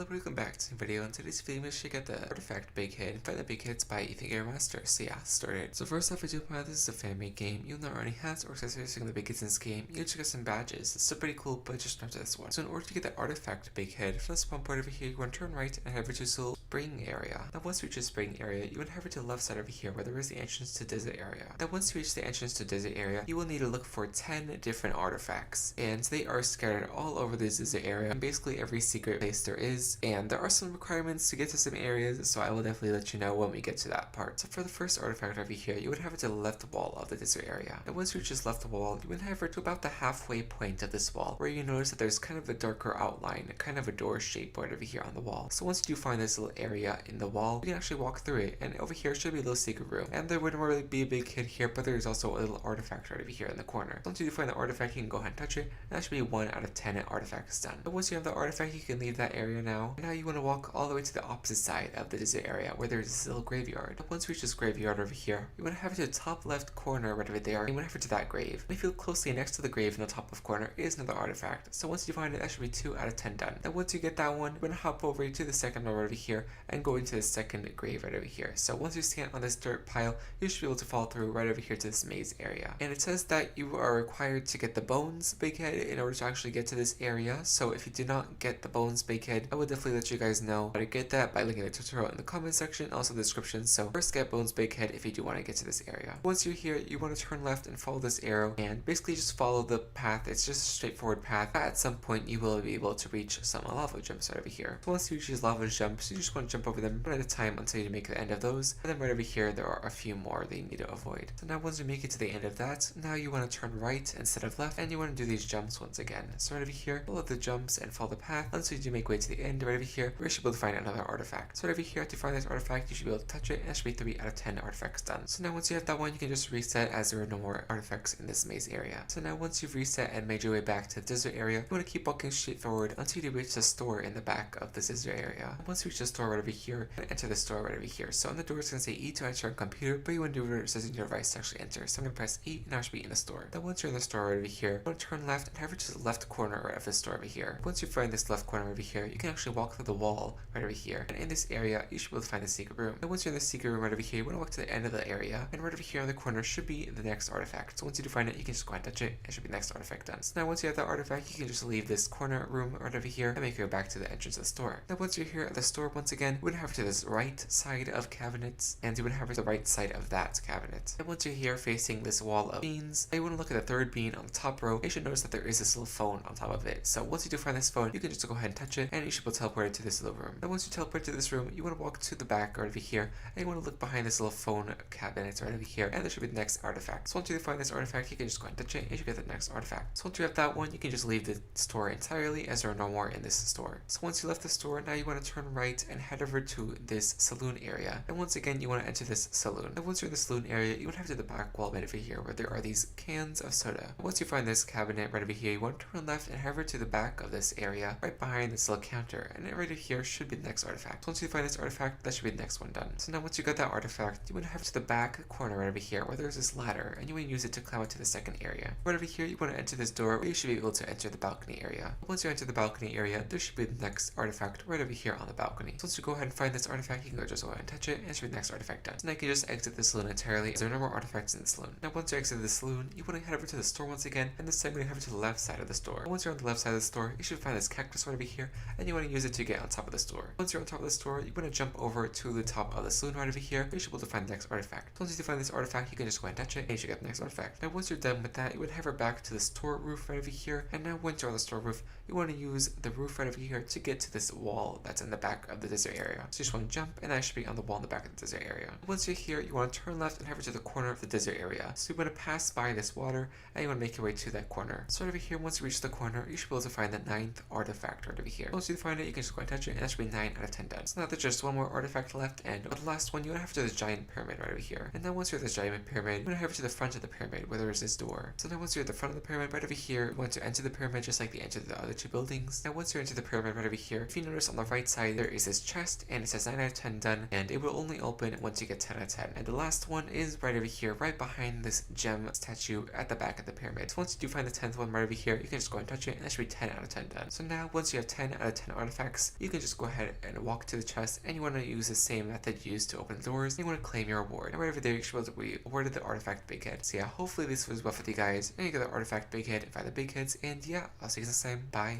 Hello, welcome back to the video. In today's video, we should get the artifact Bighead and find the Bigheads by etangamermaster. So yeah, started. So first off, I do point out this is a fan-made game. You'll never any hats or accessories using the Bigheads in this game. You'll just get some badges. It's still pretty cool, but just not to this one. So in order to get the artifact Bighead, for the spawn point over here, you want to turn right and head over to this little spring area. Now once you reach the spring area, you want to head over to the left side over here where there is the entrance to desert area. Now once you reach the entrance to desert area, you will need to look for 10 different artifacts. And they are scattered all over this desert area and basically every secret place there is. And there are some requirements to get to some areas, so I will definitely let you know when we get to that part. So for the first artifact over here, you would have it to the left wall of the desert area. And once you reach this left wall, you would have it to about the halfway point of this wall, where you notice that there's kind of a darker outline, kind of a door shape right over here on the wall. So once you do find this little area in the wall, you can actually walk through it, and over here should be a little secret room. And there wouldn't really be a big hit here, but there's also a little artifact right over here in the corner. So once you do find the artifact, you can go ahead and touch it, and that should be 1 out of 10 artifacts done. But once you have the artifact, you can leave that area now. And now you want to walk all the way to the opposite side of the desert area where there's this little graveyard. Once you reach this graveyard over here, you want to have it to the top left corner right over there, and you want to have it to that grave. And if you look closely next to the grave in the top left corner is another artifact. So once you find it, that should be 2 out of 10 done. Then once you get that one, you're going to hop over to the second one right over here and go into the second grave right over here. So once you stand on this dirt pile, you should be able to fall through right over here to this maze area. And it says that you are required to get the bones Bighead in order to actually get to this area. So if you do not get the bones Bighead, I would definitely let you guys know how to get that by linking the tutorial in the comment section, also the description. So first get bones Bighead if you do want to get to this area. Once you're here, you want to turn left and follow this arrow and basically just follow the path. It's just a straightforward path. At some point you will be able to reach some lava jumps right over here. So once you reach these lava jumps, you just want to jump over them one at a time until you make the end of those. And then right over here there are a few more that you need to avoid. So now once you make it to the end of that, now you want to turn right instead of left, and you want to do these jumps once again. So right over here, follow the jumps and follow the path until you do make way to the end right over here, where you should be able to find another artifact. So right over here, to find this artifact, you should be able to touch it, and that should be 3 out of 10 artifacts done. So now once you have that one, you can just reset as there are no more artifacts in this maze area. So now once you've reset and made your way back to the desert area, you want to keep walking straight forward until you reach the store in the back of the desert area. And once you reach the store right over here, you enter the store right over here. So on the door it's going to say E to enter on computer, but you want to do what it says in your device to actually enter. So I'm going to press E, and now I should be in the store. Then once you're in the store right over here, you want to turn left and head over to the left corner right of the store over here. Once you find this left corner over here, you can actually walk through the wall right over here. And in this area, you should be able to find the secret room. And once you're in the secret room right over here, you want to walk to the end of the area, and right over here in the corner should be the next artifact. So once you do find it, you can just go ahead and touch it, and it should be the next artifact done. So now once you have that artifact, you can just leave this corner room right over here and make your way back to the entrance of the store. Now once you're here at the store once again, you would have to this right side of cabinets, and you would have the right side of that cabinet. And once you're here facing this wall of beans, you want to look at the third bean on the top row. You should notice that there is this little phone on top of it. So once you do find this phone, you can just go ahead and touch it, and you should be teleported to this little room. And once you teleport to this room, you want to walk to the back right over here, and you want to look behind this little phone cabinet right over here, and there should be the next artifact. So once you find this artifact, you can just go ahead and touch it, and you should get the next artifact. So once you have that one, you can just leave the store entirely, as there are no more in this store. So once you left the store, now you want to turn right and head over to this saloon area. And once again, you want to enter this saloon. And once you're in the saloon area, you want to have to the back wall right over here where there are these cans of soda. And once you find this cabinet right over here, you want to turn left and head over to the back of this area, right behind this little counter. And right over here should be the next artifact. So once you find this artifact, that should be the next one done. So now once you got that artifact, you want to head to the back corner right over here where there's this ladder, and you want to use it to climb up to the second area. Right over here, you want to enter this door where you should be able to enter the balcony area. Once you enter the balcony area, there should be the next artifact right over here on the balcony. So once you go ahead and find this artifact, you can just go ahead and touch it, and it should be the next artifact done. So now you can just exit the saloon entirely, as there are no more artifacts in the saloon. Now once you exit the saloon, you want to head over to the store once again, and this time you head over to the left side of the store. And once you're on the left side of the store, you should find this cactus right over here, and you want to use it to get on top of the store. Once you're on top of the store, you want to jump over to the top of the saloon right over here, where you should be able to find the next artifact. So once you find this artifact, you can just go ahead and touch it, and you should get the next artifact. Now once you're done with that, you would hover back to the store roof right over here, and now once you're on the store roof, you want to use the roof right over here to get to this wall that's in the back of the desert area. So you just want to jump, and that should be on the wall in the back of the desert area. Once you're here, you want to turn left and head over to the corner of the desert area. So you want to pass by this water, and you want to make your way to that corner. So right over here, once you reach the corner, you should be able to find the 9th artifact right over here. Once you find it, you can just go and touch it, and that should be 9 out of 10 done. So now there's just one more artifact left, and the last one, you want to have to this giant pyramid right over here. And then once you're at this giant pyramid, you want to head over to the front of the pyramid where there is this door. So now once you're at the front of the pyramid right over here, you want to enter the pyramid just like the enter the other two buildings. Now once you're into the pyramid right over here, if you notice on the right side, there is this chest, and it says 9 out of 10 done, and it will only open once you get 10 out of 10. And the last one is right over here, right behind this gem statue at the back of the pyramid. So once you do find the 10th one right over here, you can just go and touch it, and that should be 10 out of 10 done. So now once you have 10 out of 10 artifacts, artifacts, you can just go ahead and walk to the chest, and you want to use the same method used to open the doors, and you want to claim your reward. And right over there, you should be able to be awarded the artifact Bighead. So yeah, hopefully this was well with you guys, and you get the artifact Bighead and find the Bigheads, and yeah, I'll see you next time. Bye.